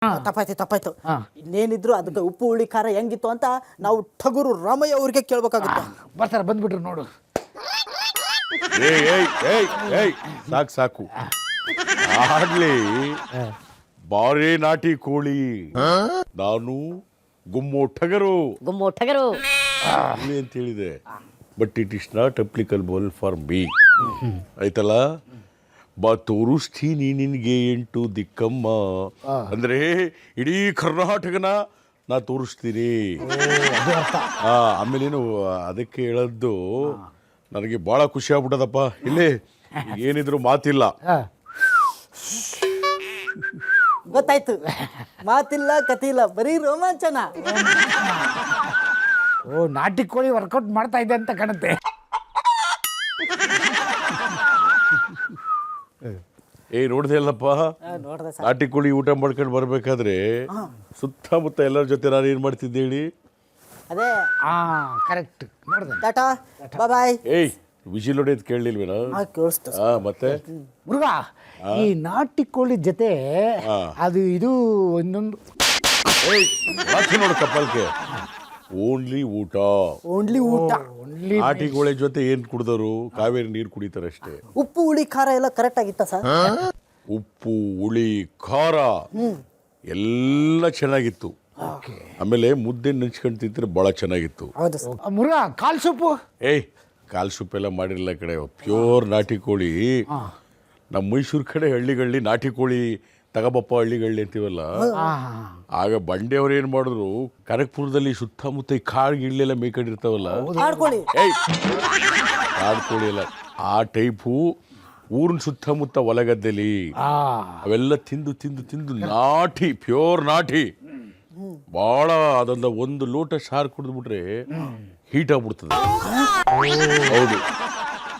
ತಪ್ಪಾಯ್ತು ಇನ್ನೇನಿದ್ರು ಅದಕ್ಕೆ ಉಪ್ಪು ಹುಳಿ ಖಾರ ಹೆಂಗಿತ್ತು ಅಂತ ನಾವು ಠಗುರು ರಾಮಯ್ಯ ಅವ್ರಿಗೆ ಕೇಳ್ಬೇಕಾಗುತ್ತೆ. ಬರ್ತಾರೆ, ಬಂದ್ಬಿಟ್ರು ನೋಡು. ಸಾಕು ಆಗ್ಲಿ ಬಾರೇ ನಾಟಿ ಕೋಳಿ. ನಾನು ಗುಮ್ಮೋ ಠಗರು ಅಂತ ಹೇಳಿದೆ, but it is not applicable for me. ಆಯ್ತಲ್ಲ, ಬಾ ತೋರಿಸ್ತೀನಿ ನಿನ್ಗೆ 8 ದಿಕ್ಕಮ್ಮ ಅಂದ್ರೆ ಇಡೀ ಕರ್ನಾಟಕನ ನಾ ತೋರಿಸ್ತೀನಿ. ಆಮೇಲೇನು ಅದಕ್ಕೆ ಹೇಳದ್ದು ನನಗೆ ಬಹಳ ಖುಷಿ ಆಗ್ಬಿಟ್ಟದಪ್ಪ. ಇಲ್ಲೇ ಏನಿದ್ರು ಮಾತಿಲ್ಲ. ಗೊತ್ತಾಯ್ತು, ಮಾತಿಲ್ಲ ಕತಿಲ್ಲ, ಬರೀ ರೋಮಾಂಚನ. ಓ, ನಾಟಿ ಕೋಳಿ ವರ್ಕೌಟ್ ಮಾಡ್ತಾ ಇದೆ ಅಂತ ಕಾಣುತ್ತೆ. ನೋಡ್ದೆ ಅಲ್ಲಪ್ಪ, ನಾಟಿ ಕೋಳಿ ಊಟ ಮಾಡ್ಕೊಂಡು ಬರ್ಬೇಕಾದ್ರೆ ಸುತ್ತಮುತ್ತ ಎಲ್ಲರ ಜೊತೆ ನಾನು ಏನ್ ಮಾಡ್ತಿದ್ದೆ ಹೇಳಿ? ಅದೇ ಕರೆಕ್ಟ್ ನೋಡ್ದೆ. ಟಾಟಾ ಬಾಯ್. ವಿಜಿಲ್ ಹೊಡೆಯೋದು ಕೇಳಲಿಲ್ವೇನಾ? ಮತ್ತೆ ಮುರುಘ, ಈ ನಾಟಿ ಕೋಳಿ ಜೊತೆ ಅದು ಇದು ಇನ್ನೊಂದು ನೋಡು ಕಪ್ಪಲ್ಕೆ ಓನ್ಲಿ ಊಟ. ನಾಟಿ ಕೋಳಿ ಜೊತೆ ಏನ್ ಕುಡಿದರು? ಕಾವೇರಿ ನೀರು ಕುಡಿತಾರೆ ಅಷ್ಟೇ. ಉಪ್ಪು ಹುಳಿ ಖಾರ ಎಲ್ಲ ಕರೆಕ್ಟ್ ಆಗಿತ್ತ ಸರ್? ಉಪ್ಪು ಹುಳಿ ಖಾರ ಎಲ್ಲ ಚೆನ್ನಾಗಿತ್ತು. ಆಮೇಲೆ ಮುದ್ದೆ ನೆಂಚ್ಕೊಂಡು ತಿಂದ್ರೆ ಬಹಳ ಚೆನ್ನಾಗಿತ್ತು. ಮುರುಘ, ಕಾಲ್ ಸೊಪ್ಪು ಕಾಲ್ ಸೊಪ್ಪು ಎಲ್ಲ ಮಾಡಿರಲ್ಲ ಕಡೆ, ಪ್ಯೂರ್ ನಾಟಿ ಕೋಳಿ. ನಮ್ಮ ಮೈಸೂರು ಕಡೆ ಹಳ್ಳಿಗಳಲ್ಲಿ ನಾಟಿ ಕೋಳಿ ತಗಬಪ್ಪ ಹಳ್ಳಿಗಳಲ್ಲಿ ಅಂತೀವಲ್ಲ, ಆಗ ಬಂಡೆಯವ್ರು ಏನ್ ಮಾಡಿದ್ರು, ಕನಕಪುರದಲ್ಲಿ ಸುತ್ತಮುತ್ತ ಈ ಕಾಳು ಗಿಳ್ಳೆಲ್ಲ ಮೇಯ್ಕೊಂಡಿರ್ತಾವಲ್ಲ, ಕಾಡ್ಕೋಳಿ ಎಲ್ಲ ಆ ಟೈಪು ಊರಿನ ಸುತ್ತಮುತ್ತ ಹೊಲಗದ್ದೆಲಿ ಅವೆಲ್ಲ ತಿಂದು ತಿಂದು ತಿಂದು ನಾಟಿ, ಪ್ಯೂರ್ ನಾಟಿ. ಬಹಳ ಅದೊಂದು 1 ಲೋಟ ಸಾರು ಕುಡಿದ್ಬಿಟ್ರೆ ಹೀಟ್ ಆಗ್ಬಿಡ್ತದೆ. ಹೌದು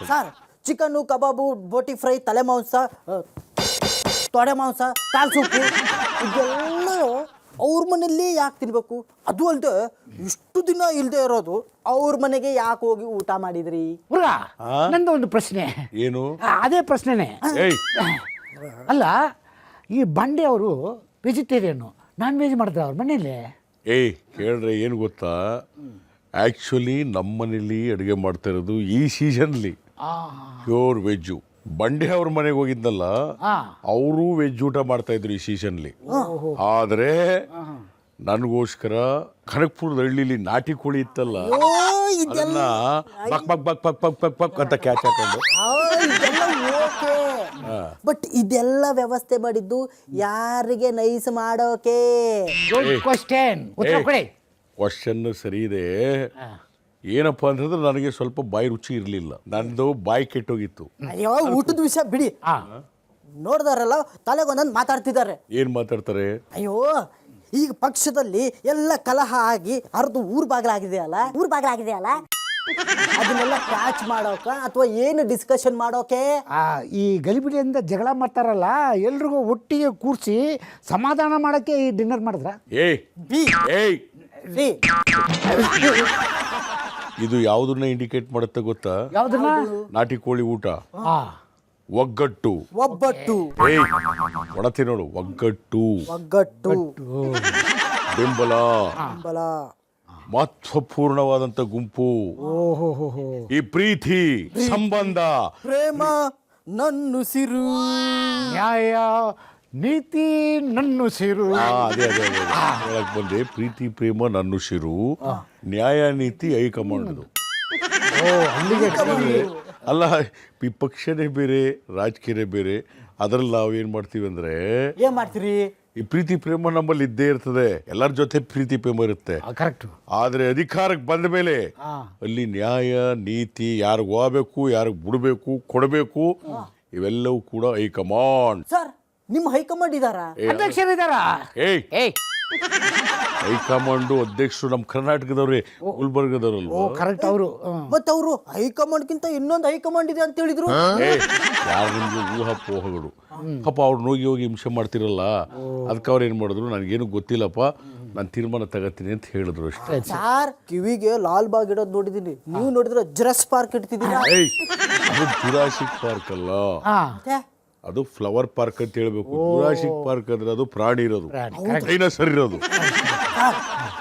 ಸರ್, ಚಿಕನ್ನು, ಕಬಾಬು, ಬೋಟಿ ಫ್ರೈ, ತಲೆ ಮಾಂಸ, ತೊಡೆ ಮಾಂಸ, ಕಾಲ್ ಸೂಪು ಇದೆಲ್ಲ ಅವ್ರ ಮನೆಯಲ್ಲಿ ಯಾಕೆ ತಿನ್ಬೇಕು? ಅದು ಅಲ್ಲದೆ ಇಷ್ಟು ದಿನ ಇಲ್ಲದೆ ಇರೋದು ಅವ್ರ ಮನೆಗೆ ಯಾಕೆ ಹೋಗಿ ಊಟ ಮಾಡಿದ್ರಿ? ನಂದು ಒಂದು ಪ್ರಶ್ನೆ. ಏನು? ಅದೇ ಪ್ರಶ್ನೆನೇ. ಅಲ್ಲ, ಈ ಬಂಡೆ ಅವರು ವೆಜಿಟೇರಿಯನ್, ನಾನ್ ವೆಜ್ ಮಾಡ್ತಾರೆ ಅವ್ರ ಮನೇಲಿ. ಕೇಳ್ರೆ ಏನು ಗೊತ್ತಾ, ಆಕ್ಚುಲಿ ನಮ್ಮ ಮನೇಲಿ ಅಡುಗೆ ಮಾಡ್ತಾ ಇರೋದು ಈ ಸೀಸನ್ಲಿ ಪ್ಯೂರ್ ವೆಜ್ಜು. ಬಂಡೆ ಅವ್ರ ಮನೆಗೆ ಹೋಗಿದ್ನಲ್ಲ, ಅವರು ವೆಜ್ ಊಟ ಮಾಡ್ತಾ ಇದ್ರು ಈ ಸೀಸನ್ಲಿ. ಆದ್ರೆ ನನಗೋಸ್ಕರ ಕನಕಪುರದ ಹಳ್ಳಿಲಿ ನಾಟಿ ಕೋಳಿ ಇತ್ತಲ್ಲ, ಅದನ್ನ ಬಕ್ ಬಕ್ ಬಕ್ ಬಕ್ ಬಕ್ ಬಕ್ ಬಕ್ ಅಂತ ಕ್ಯಾಚ್ ಹಾಕೊಂಡು. ಬಟ್ ಇದೆಲ್ಲ ವ್ಯವಸ್ಥೆ ಮಾಡಿದ್ದು ಯಾರಿಗೆ ನೈಸ್ ಮಾಡೋಕೆ? ಕ್ವಶನ್ ಸರಿ ಇದೆ. ಏನಪ್ಪಾ ಅಂತಂದ್ರೆ ನನಗೆ ಸ್ವಲ್ಪ ಬಾಯಿ ರುಚಿ ಇರಲಿಲ್ಲ, ನಂದು ಬಾಯಿ ಕೆಟ್ಟೋಗಿತ್ತು. ಅಯ್ಯೋ, ಊಟದ ವಿಷಯ ಬಿಡಿ. ನೋಡ್ದಾರಲ್ಲ, ತಲೆಗೊಂದೊಂದು ಮಾತಾಡ್ತಿದ್ದಾರೆ. ಏನ್ ಮಾತಾಡ್ತಾರೆ? ಅಯ್ಯೋ, ಈಗ ಪಕ್ಷದಲ್ಲಿ ಎಲ್ಲ ಕಲಹ ಆಗಿ ಅರ್ಧ ಊರ್ ಬಾಗ್ಲಾಗಿದೆಯಲ್ಲ, ಅದನ್ನೆಲ್ಲ ಕ್ಯಾಚ್ ಮಾಡೋಕ ಅಥವಾ ಏನು ಡಿಸ್ಕಷನ್ ಮಾಡೋಕೆ? ಈ ಗಲಿಬಿಲಿಯಿಂದ ಜಗಳ ಮಾಡ್ತಾರಲ್ಲ, ಎಲ್ರಿಗೂ ಒಟ್ಟಿಗೆ ಕೂರಿಸಿ ಸಮಾಧಾನ ಮಾಡಕ್ಕೆ ಈ ಡಿನ್ನರ್ ಮಾಡಿದ್ರ? ಇದು ಯಾವುದನ್ನ ಇಂಡಿಕೇಟ್ ಮಾಡುತ್ತೆ ಗೊತ್ತಾ? ಯಾವ್ದನ್ನ? ನಾಟಿ ಕೋಳಿ ಊಟ. ಒಗ್ಗಟ್ಟು, ಒಡತಿ ನೋಡು, ಒಗ್ಗಟ್ಟು, ಬೆಂಬಲ, ಮಹತ್ವಪೂರ್ಣವಾದಂತ ಗುಂಪು. ಈ ಪ್ರೀತಿ, ಸಂಬಂಧ, ಪ್ರೇಮ ನನ್ನುಸಿರು, ನ್ಯಾಯ ನೀತಿ ನನ್ನುಸಿರು. ಅದೇ ಹೇಳಕ್ ಬಂದೆ. ಪ್ರೀತಿ ಪ್ರೇಮ ನನ್ನುಸಿರು, ನ್ಯಾಯ ನೀತಿ ಹೈಕಮಾಂಡ್. ಅಲ್ಲ, ಈ ಪಕ್ಷನೇ ಬೇರೆ, ರಾಜಕೀಯ ಬೇರೆ. ಅದ್ರಲ್ಲಿ ನಾವು ಏನ್ ಮಾಡ್ತೀವಿ ಅಂದ್ರೆ, ಏನ್ ಮಾಡ್ತೀರಿ? ಈ ಪ್ರೀತಿ ಪ್ರೇಮ ನಮ್ಮಲ್ಲಿ ಇದ್ದೇ ಇರ್ತದೆ, ಎಲ್ಲರ ಜೊತೆ ಪ್ರೀತಿ ಪ್ರೇಮ ಇರುತ್ತೆ. ಆದ್ರೆ ಅಧಿಕಾರಕ್ಕೆ ಬಂದ ಮೇಲೆ ಅಲ್ಲಿ ನ್ಯಾಯ ನೀತಿ, ಯಾರಿಗ್ ಹೋಗ್ಬೇಕು, ಯಾರಿಗ್ ಬಿಡ್ಬೇಕು, ಕೊಡಬೇಕು, ಇವೆಲ್ಲವೂ ಕೂಡ ಹೈಕಮಾಂಡ್. ಸರ್, ನಿಮ್ಮ ಹೈಕಮಾಂಡ್ ಇದಾರಾ? ಅಧ್ಯಕ್ಷರಿದ್ದಾರಾ? ಹೈಕಮಾಂಡ್ ಅಧ್ಯಕ್ಷರು ನಮ್ಮ ಕರ್ನಾಟಕದವ್ರೆ, ಗುಲ್ಬರ್ಗದವ್ರಲ್ವ? ಕರೆಕ್ಟ್. ಅವರು ಮತ್ತೆ ಅವರು ಹೈಕಮಾಂಡ್ ಗಿಂತ ಇನ್ನೊಂದು ಹೈಕಮಾಂಡ್ ಇದೆ ಅಂತ ಹೇಳಿದ್ರು. ಯಾರು ನಿಮ್ಗೆ ಊಹಾಪೋಹಗಳು. ಪಾಪ ಅವ್ರು ಹೋಗಿ ಹಿಂಸೆ ಮಾಡ್ತಿರಲ್ಲ, ಅದಕ್ಕೆ ಅವ್ರು ಏನ್ ಮಾಡಿದ್ರು, ನನಗೇನು ಗೊತ್ತಿಲ್ಲಪ್ಪ, ನಾನು ತೀರ್ಮಾನ ತಗೋತೀನಿ ಅಂತ ಹೇಳಿದ್ರು ಅಷ್ಟೇ. ಸಾರ್, ಕಿವಿಗೆ ಲಾಲ್ ಬಾಗ್ ಇಡೋದು ನೋಡಿದೀನಿ, ನೀವು ನೋಡಿದ್ರೆ ಜುರಾಸಿಕ್ ಪಾರ್ಕ್ ಇಡ್ತಿದ್ದೀರಾ? ಅದು ಜುರಾಸಿಕ್ ಪಾರ್ಕ್ ಅಲ್ಲ, ಅದು ಫ್ಲವರ್ ಪಾರ್ಕ್ ಅಂತ ಹೇಳ್ಬೇಕು. ಜುರಾಸಿಕ್ ಪಾರ್ಕ್ ಅಂದ್ರೆ ಅದು ಪ್ರಾಣಿ ಇರೋದು, ಡೈನೋಸರ್ ಇರೋದು. ಸರ್,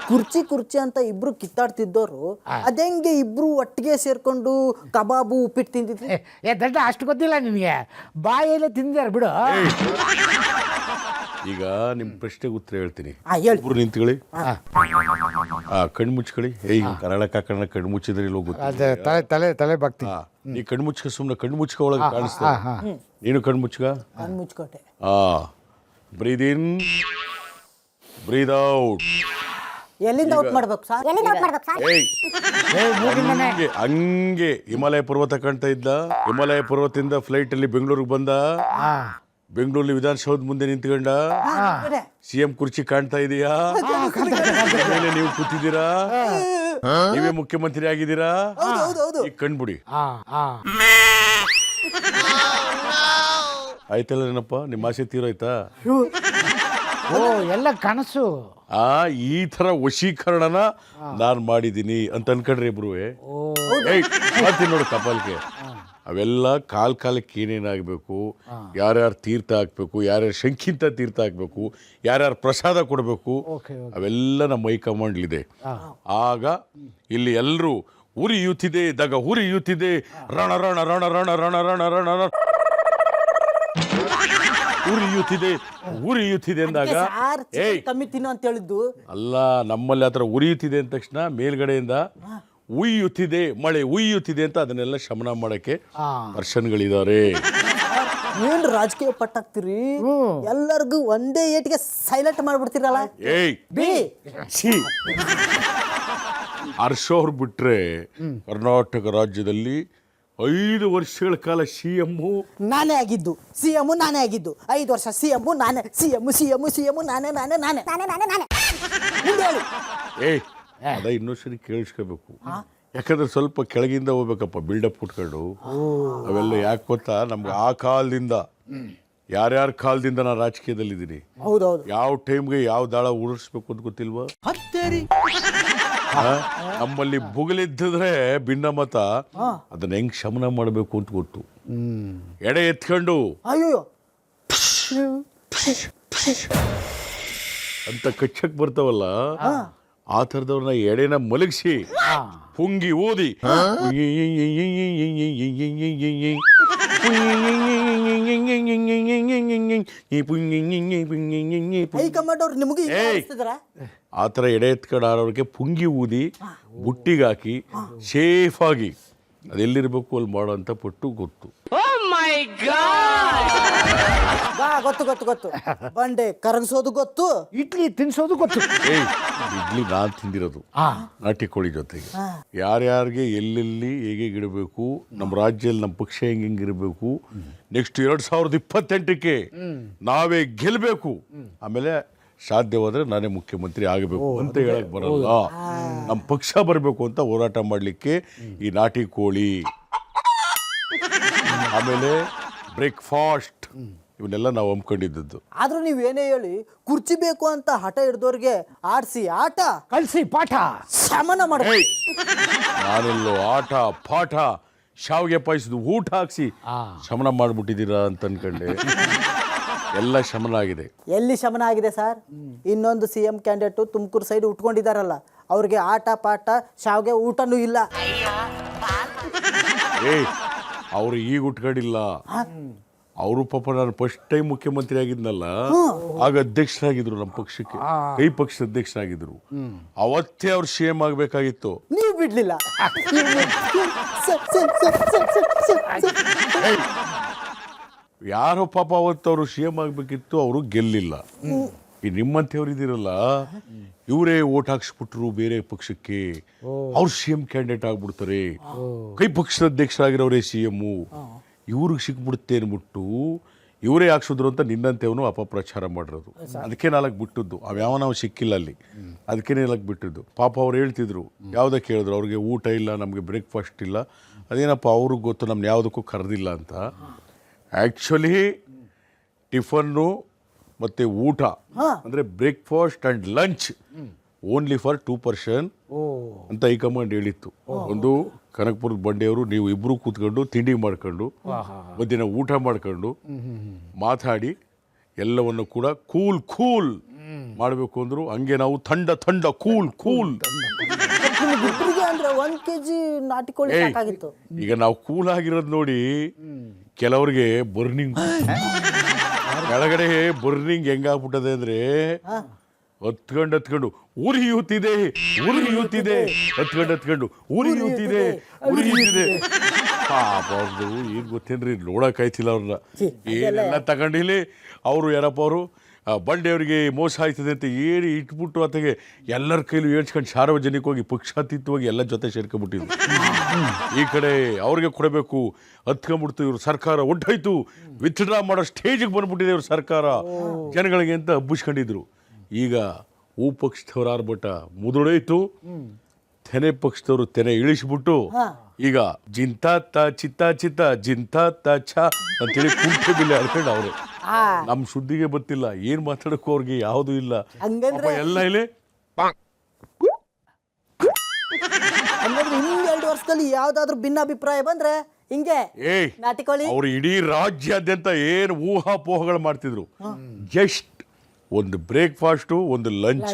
ಕುರ್ಚಿ ಅಂತ ಇಬ್ರು ಕಿತ್ತಾಡ್ತಿದ್ದವರು ಅದೆಂಗೆ ಇಬ್ರು ಒಟ್ಟಿಗೆ ಸೇರ್ಕೊಂಡು ಕಬಾಬು ಉಪ್ಪಿಟ್ಟು ತಿಂತಿದ್ರಿ? ಏ ದಡ್ಡ ಅಷ್ಟು ಗೊತ್ತಿಲ್ಲ ನಿನಗೆ, ಬಾಯಲ್ಲೇ ತಿಂದಾರ ಬಿಡು. ಈಗ ನಿಮ್ಮ ಪ್ರಶ್ನೆಗೆ ಉತ್ತರ ಹೇಳ್ತೀನಿ. ಹೇಳಿ. ಇಬ್ರು ನಿಂತ್ಕೊಳ್ಳಿ, ಕಣ್ಣು ಮುಚ್ಕೊಳ್ಳಿ. ಕನ್ನಡ ಕಣ್ಣು ಮುಚ್ಚಿದ್ರೆ ಇಲ್ಲೋ ಗೊತ್ತು. ಅದೇ ತಲೆ ತಲೆ ತಲೆ ಭಕ್ತಿ. ನೀ ಕಣ್ಣು ಮುಚ್ಕ, ಸುಮ್ಮನೆ ಕಣ್ಣು ಮುಚ್ಕ, ಒಳಗೆ ಕಾಣಿಸ್ತಾ. ನೀನು ಕಣ್ಣು ಮುಚ್ಕ. ಕಣ್ಣು ಮುಚ್ಕೋಟೆ. ಬ್ರೀದ್ ಇನ್, ಬ್ರೀದ್ ಔಟ್. ಎಲ್ಲಿಂದ ಔಟ್ ಮಾಡ್ಬೇಕು ಸರ್? ಹಂಗೆ ಹಿಮಾಲಯ ಪರ್ವತ ಕಾಣ್ತಾ ಇದ್ದ. ಹಿಮಾಲಯ ಪರ್ವತದಿಂದ ಫ್ಲೈಟ್ ಅಲ್ಲಿ ಬೆಂಗಳೂರಿಗೆ ಬಂದ. ಬೆಂಗಳೂರಲ್ಲಿ ವಿಧಾನಸೌಧ ಮುಂದೆ ನಿಂತ್ಕೊಂಡ. CM ಕುರ್ಚಿ ಕಾಣ್ತಾ ಇದೆಯಾ? ಮೇಲೆ ನೀವು ಕೂತಿದ್ದೀರಾ, ನೀವೇ ಮುಖ್ಯಮಂತ್ರಿ ಆಗಿದ್ದೀರಾ. ಈಗ ಕಣ್ಬಿಡಿ. ಆಯ್ತಲ್ಲ ಏನಪ್ಪ, ನಿಮ್ಮ ಆಸೆ ತೀರೋಯ್ತಾ? ಓ, ಎಲ್ಲ ಕನಸು. ಈ ತರ ವಶೀಕರಣನ ನಾನ್ ಮಾಡಿದೀನಿ ಅಂತ ಅನ್ಕೊಂಡ್ರಿ ಇಬ್ರು. ನೋಡು ಕಪಾಲ್ಗೆ ಅವೆಲ್ಲ ಕಾಲಕ್ಕೆ ಏನೇನಾಗಬೇಕು, ಯಾರ್ಯಾರು ತೀರ್ಥ ಹಾಕ್ಬೇಕು, ಯಾರ್ಯಾರು ಶಂಖಿಂತ ತೀರ್ಥ ಹಾಕ್ಬೇಕು, ಯಾರ್ಯಾರು ಪ್ರಸಾದ ಕೊಡಬೇಕು, ಅವೆಲ್ಲ ನಮ್ಮ ಹೈಕಮಾಂಡ್ಲಿದೆ. ಆಗ ಇಲ್ಲಿ ಎಲ್ಲರೂ ಉರಿಯುತ್ತಿದೆ, ದಗ ಉರಿಯುತ್ತಿದೆ, ರಣ ರಣ ರಣ ರಣ ರಣ ರಣ ರಣ ರಣ ಉರಿಯುತ್ತಿದೆ ಅಂದಾಗ ಕಮ್ಮಿ ತಿನ್ನು ಅಂತ ಹೇಳಿದ್ದು ಅಲ್ಲ, ನಮ್ಮಲ್ಲಿ ಆತರ ಉರಿಯುತ್ತಿದೆ ಅಂದ ತಕ್ಷಣ ಮೇಲ್ಗಡೆಯಿಂದ ಉಯ್ಯುತ್ತಿದೆ, ಮಳೆ ಉಯ್ಯುತ್ತಿದೆ ಅಂತ ಅದನ್ನೆಲ್ಲ ಶಮನ ಮಾಡಕ್ಕೆ ಪರ್ಸನ್ಗಳಿದ್ದಾರೆ. ಏನ್ ರಾಜಕೀಯ ಪಟ್ಟಾಗ್ತಿರಿ? ಎಲ್ಲರಿಗೂ ಒಂದೇ ಏಟಿಗೆ ಸೈಲೆಂಟ್ ಮಾಡ್ಬಿಡ್ತೀರಲ್ಲ. ಹರ್ಷ ಅವ್ರು ಬಿಟ್ರೆ ಕರ್ನಾಟಕ ರಾಜ್ಯದಲ್ಲಿ 5 ವರ್ಷಗಳ ಕಾಲ CM ನಾನೇ ಆಗಿದ್ದು, CM ನಾನೇ ಆಗಿದ್ದು. 5 ವರ್ಷ CM ನಾನೇ, CM ನಾನೇ. ಮುಂದೆ ಹೇಳಿ. ಅದ ಇನ್ನೊಂದ್ಸರಿ ಕೇಳಿಸ್ಕೋಬೇಕು, ಯಾಕಂದ್ರೆ ಸ್ವಲ್ಪ ಕೆಳಗಿಂದ ಹೋಗ್ಬೇಕಪ್ಪ, ಬಿಲ್ಡಪ್ ಕೊಟ್ಕೊಂಡು. ಅವೆಲ್ಲ ಯಾಕೆ ಗೊತ್ತಾ, ನಮ್ಗೆ ಆ ಕಾಲದಿಂದ, ಯಾರ್ಯಾರ ಕಾಲದಿಂದ ನಾನು ರಾಜಕೀಯದಲ್ಲಿದ್ದೀನಿ, ಹೌದೌದು, ಯಾವ ಟೈಮ್ಗೆ ಯಾವ ದಾಳ ಉಳಿಸ್ಬೇಕು ಅಂತ ಗೊತ್ತಿಲ್ವಾ? ನಮ್ಮಲ್ಲಿ ಬುಗಲಿದ್ದಿದ್ರೆ ಭಿನ್ನಮತ, ಅದನ್ನ ಹೆಂಗ್ ಶಮನ ಮಾಡಬೇಕು ಅಂತ ಗೊತ್ತು. ಎಡೆ ಎತ್ಕೊಂಡು ಅಯ್ಯೋ ಅಂತ ಕಚ್ಚಕ್ ಬರ್ತಾವಲ್ಲ, ಆ ಥರದವ್ರನ್ನ ಎಡೆನ ಮಲಗಿಸಿ ಪುಂಗಿ ಊದಿ ಹೈಕಮಾಂಡ್ ಅವ್ರು ನಿಮಗೆ ಆ ಥರ ಎಡೆ ಎತ್ಕೊಂಡು ಆರೋರಿಗೆ ಪುಂಗಿ ಊದಿ ಬುಟ್ಟಿಗಾಕಿ ಸೇಫ್ ಆಗಿ ಅದೆಲ್ಲಿರ್ಬೇಕು ಅಲ್ಲಿ ಮಾಡೋ ಅಂತ ಪಟ್ಟು ಗೊತ್ತು. ಗೊತ್ತು ಬಂಡೆ ಕರಗಿಸೋದು ಗೊತ್ತು, ಇಡ್ಲಿ ತಿನ್ಸೋದು ಗೊತ್ತು. ಇಡ್ಲಿ ನಾನ್ ತಿಂದಿರೋದು ನಾಟಿ ಕೋಳಿ ಜೊತೆಗೆ. ಯಾರ್ಯಾರಿಗೆ ಎಲ್ಲೆಲ್ಲಿ ಹೇಗೆ ಇಡಬೇಕು, ನಮ್ಮ ರಾಜ್ಯದಲ್ಲಿ ನಮ್ಮ ಪಕ್ಷ ಹೆಂಗಿರಬೇಕು, ನೆಕ್ಸ್ಟ್ 2028ಕ್ಕೆ ನಾವೇ ಗೆಲ್ಬೇಕು, ಆಮೇಲೆ ಸಾಧ್ಯವಾದ್ರೆ ನಾನೇ ಮುಖ್ಯಮಂತ್ರಿ ಆಗಬೇಕು ಅಂತ ಹೇಳಕ್ ಬರಲ್ಲ. ನಮ್ಮ ಪಕ್ಷ ಬರಬೇಕು ಅಂತ ಹೋರಾಟ ಮಾಡಲಿಕ್ಕೆ ಈ ನಾಟಿ ಕೋಳಿ, ಆಮೇಲೆ ಬ್ರೇಕ್ಫಾಸ್ಟ್, ಇವನ್ನೆಲ್ಲ ನಾವು ಹಮ್ಮಿಕೊಂಡಿದ್ದದ್ದು. ಆದ್ರೂ ನೀವೇನೇ ಹೇಳಿ, ಕುರ್ಚಿ ಬೇಕು ಅಂತ ಹಠ ಹಿಡ್ದವ್ರಿಗೆ ಆಡ್ಸಿ ಆಟ ಕಳ್ಸಿ ಪಾಠ ಶಮನ ಮಾಡ. ನಾನೆಲ್ಲೋ ಆಟ ಪಾಠ ಶಾವಿಗೆ ಪಾಯಿಸಿದ್ದು ಊಟ ಹಾಕ್ಸಿ ಶಮನ ಮಾಡ್ಬಿಟ್ಟಿದ್ದೀರಾ ಅಂತ ಅನ್ಕೊಂಡೆ. ಎಲ್ಲ ಶಮನ ಆಗಿದೆ. ಎಲ್ಲಿ ಶಮನ ಆಗಿದೆ ಸರ್? ಇನ್ನೊಂದು CM ಕ್ಯಾಂಡಿಡೇಟು ತುಮಕೂರು ಸೈಡ್ ಉಟ್ಕೊಂಡಿದಾರಲ್ಲ, ಅವ್ರಿಗೆ ಆಟ ಪಾಠ ಶಾವಿಗೆ ಊಟನೂ ಇಲ್ಲ. ಅವರು ಈಗ ಉಟ್ಕೊಂಡಿಲ್ಲ, ಅವರು ಪಾಪ ನಾನು ಫಸ್ಟ್ ಟೈಮ್ ಮುಖ್ಯಮಂತ್ರಿ ಆಗಿದ್ನಲ್ಲ, ಆಗ ಅಧ್ಯಕ್ಷರಾಗಿದ್ರು ನಮ್ಮ ಪಕ್ಷಕ್ಕೆ, ಕೈ ಪಕ್ಷದ ಅಧ್ಯಕ್ಷರಾಗಿದ್ರು. ಅವತ್ತೇ ಅವ್ರು CM ಆಗ್ಬೇಕಾಗಿತ್ತು, ನೀವು ಬಿಡ್ಲಿಲ್ಲ. ಯಾರೋ ಪಾಪ ಅವತ್ತು ಅವರು CM ಆಗ್ಬೇಕಿತ್ತು, ಅವರು ಗೆಲ್ಲಿಲ್ಲ. ಈ ನಿಮ್ಮಂಥವ್ರು ಇದಿರಲ್ಲ, ಇವರೇ ಓಟ್ ಹಾಕ್ಸ್ಬಿಟ್ರು ಬೇರೆ ಪಕ್ಷಕ್ಕೆ, ಅವ್ರು CM ಕ್ಯಾಂಡಿಡೇಟ್ ಆಗ್ಬಿಡ್ತಾರೆ, ಕೈ ಪಕ್ಷದ ಅಧ್ಯಕ್ಷರಾಗಿರೋರೇ CM, ಇವ್ರಿಗೆ ಸಿಕ್ಬಿಡುತ್ತೆ ಅನ್ಬಿಟ್ಟು ಇವರೇ ಹಾಕ್ಸಿದ್ರು ಅಂತ ನಿನ್ನಂತೆವನು ಅಪಪ್ರಚಾರ ಮಾಡಿರೋದು. ಅದಕ್ಕೆ 4 ಬಿಟ್ಟದ್ದು, ಅವ್ಯಾವ ನಾವು ಸಿಕ್ಕಿಲ್ಲ ಅಲ್ಲಿ, ಅದಕ್ಕೆ 4 ಬಿಟ್ಟಿದ್ದು. ಪಾಪ ಅವ್ರು ಹೇಳ್ತಿದ್ರು, ಯಾವುದಕ್ಕೆ ಹೇಳಿದ್ರು, ಅವ್ರಿಗೆ ಊಟ ಇಲ್ಲ, ನಮಗೆ ಬ್ರೇಕ್ಫಾಸ್ಟ್ ಇಲ್ಲ, ಅದೇನಪ್ಪ ಅವ್ರಿಗೆ ಗೊತ್ತು, ನಮ್ನ ಯಾವುದಕ್ಕೂ ಕರೆದಿಲ್ಲ ಅಂತ. ಆ್ಯಕ್ಚುಲಿ ಟಿಫನ್ನು ಮತ್ತು ಊಟ ಅಂದರೆ breakfast and lunch only for 2% ಅಂತ ಹೈಕಮಾಂಡ್ ಹೇಳಿತ್ತು. ಒಂದು ಕನಕಪುರದ ಬಂಡೆಯವರು ನೀವು ಇಬ್ಬರು ಕೂತ್ಕೊಂಡು ತಿಂಡಿ ಮಾಡ್ಕೊಂಡು ಮಧ್ಯಾಹ್ನ ಊಟ ಮಾಡ್ಕೊಂಡು ಮಾತಾಡಿ ಎಲ್ಲವನ್ನು ಕೂಡ ಕೂಲ್ ಮಾಡಬೇಕು ಅಂದ್ರು. ಹಂಗೆ ನಾವು ಥಂಡ ಕೂಲ್ ಇಬ್ಬರಿಗೆ ಅಂದ್ರೆ 1 kg ನಾಟಿ ಕೋಳಿ ಸಾಕಾಗಿತ್ತು. ಈಗ ನಾವು ಕೂಲ್ ಆಗಿರೋದು ನೋಡಿ ಕೆಲವ್ರಿಗೆ ಬರ್ನಿಂಗ್ ಕೆಳಗಡೆ ಬರ್ನಿಂಗ್ ಹೆಂಗಾಗ್ಬಿಟ್ಟದೆ ಅಂದ್ರೆ ಹತ್ಕೊಂಡು ಉರಿಯುತ್ತಿದೆ ಹತ್ಕೊಂಡು ಉರಿಯುತ್ತಿದೆ ಪಾಪದು ಏನ್ ಗೊತ್ತೇನ್ರಿ, ನೋಡಕ್ಕಾಯ್ತಿಲ್ಲ ಅವ್ರನ್ನ. ಏನೆಲ್ಲ ತಗೊಂಡಿಲ್ಲಿ ಅವರು ಯಾರಪ್ಪ ಅವರು ಬಂಡೆಯವರಿಗೆ ಮೋಸ ಆಯ್ತದೆ ಅಂತ ಏರಿ ಇಟ್ಬಿಟ್ಟು ಆತಗೆ ಎಲ್ಲರ ಕೈಲೂ ಏಳ್ಸ್ಕೊಂಡು ಸಾರ್ವಜನಿಕವಾಗಿ ಪಕ್ಷಾತೀತವಾಗಿ ಎಲ್ಲ ಜೊತೆ ಸೇರ್ಕೊಂಡ್ಬಿಟ್ಟಿದ್ರು. ಈ ಕಡೆ ಅವ್ರಿಗೆ ಕೊಡಬೇಕು ಹತ್ಕೊಂಡ್ಬಿಡ್ತು, ಇವ್ರ ಸರ್ಕಾರ ಒಡ್ಡಾಯ್ತು, ವಿತ್ಡ್ರಾ ಮಾಡೋ ಸ್ಟೇಜಿಗೆ ಬಂದ್ಬಿಟ್ಟಿದೆ ಇವ್ರ ಸರ್ಕಾರ ಜನಗಳಿಗೆ ಅಂತ ಹಬ್ಬಿಸ್ಕೊಂಡಿದ್ರು. ಈಗ ಹೂ ಪಕ್ಷದವ್ರ ಆರ್ಭಟ ಮುದುಡೋಯ್ತು, ತೆನೆ ಪಕ್ಷದವರು ತೆನೆ ಇಳಿಸ್ಬಿಟ್ಟು ಈಗ ಜಿಂತಾತ ಚಿತ್ತ ಜಿಂತಾತ ಛ ಅಂತೇಳಿ ಕುಂಟೆ ಬಿಲ್ಲೆ ಅಳ್ಕೊಂಡು ಅವ್ರೆ. ನಮ್ ಸುದ್ದಿಗೆ ಗೊತ್ತಿಲ್ಲ, ಏನ್ ಮಾತಾಡಕ್ಕೂ ಅವ್ರಿಗೆ ಯಾವುದು ಇಲ್ಲ. ಹಂಗಂದ್ರೆ ಎಲ್ಲ ಇಲ್ಲಿ ಹಂಗಂದ್ರೆ ಇನ್ನೊಂದು 2 ವರ್ಷದಲ್ಲಿ ಯಾವ್ದಾದ್ರು ಭಿನ್ನಾಭಿಪ್ರಾಯ ಬಂದ್ರೆ ಹಿಂಗೆ ನಾಟಿ ಕೋಳಿ ಅವ್ರು ಇಡೀ ರಾಜ್ಯಾದ್ಯಂತ ಏನು ಊಹಾಪೋಹಗಳು ಮಾಡ್ತಿದ್ರು. ಜಸ್ಟ್ ಒಂದು ಬ್ರೇಕ್ಫಾಸ್ಟು ಒಂದು ಲಂಚ್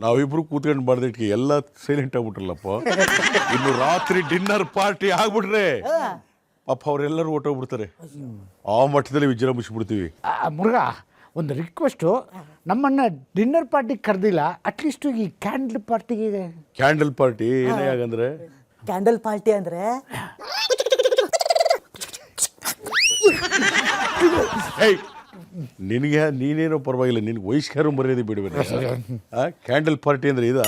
ನಾವಿಬ್ರು ಕೂತ್ಕೊಂಡು ಮಾಡ್ದಕ್ಕೆ ಎಲ್ಲ ಸೈಲೆಂಟ್ ಆಗ್ಬಿಟ್ರಲ್ಲಪ್ಪ. ಇನ್ನು ರಾತ್ರಿ ಡಿನ್ನರ್ ಪಾರ್ಟಿ ಆಗ್ಬಿಟ್ರೆ ಪಾಪ ಅವರೆಲ್ಲರೂ ಹೊಟ್ಟೋಗ್ಬಿಡ್ತಾರೆ. ಆ ಮಟ್ಟದಲ್ಲಿ ವಿಜೃಂಭಿಸ್ಬಿಡ್ತೀವಿ. ಮುರುಘ, ಒಂದು ರಿಕ್ವೆಸ್ಟು, ನಮ್ಮನ್ನ ಡಿನ್ನರ್ ಪಾರ್ಟಿಗೆ ಕರೆದಿಲ್ಲ, ಅಟ್ಲೀಸ್ಟ್ ಈ ಕ್ಯಾಂಡಲ್ ಪಾರ್ಟಿಗೆ. ಕ್ಯಾಂಡಲ್ ಪಾರ್ಟಿ ಏನೇ ಆಗಂದ್ರೆ ಕ್ಯಾಂಡಲ್ ಪಾರ್ಟಿ ಅಂದ್ರೆ ನಿನಗೆ ನೀನೇನೋ ಪರವಾಗಿಲ್ಲ, ನಿನ್ಗೆ ವಯಸ್ಕರು ಮರ್ಯಾದೆ ಬಿಡಬೇಡ. ಕ್ಯಾಂಡಲ್ ಪಾರ್ಟಿ ಅಂದ್ರೆ ಇದ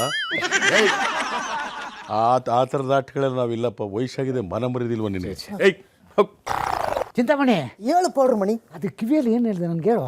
ಆ ಥರದ ಆಟಗಳೆಲ್ಲ ನಾವಿಲ್ಲಪ್ಪ. ವಯಸ್ಸಾಗಿದೆ, ಮನ ಮರ್ಯಾದಿಲ್ವ ನಿನಗೆ? ಚಿಂತಾಮಣಿ ಹೇಳು ಪೌಡ್ರ್ ಮಣಿ. ಅದು ಕಿವಿಯಲ್ಲಿ ಏನು ಹೇಳಿದೆ ನನಗೆ ಹೇಳು.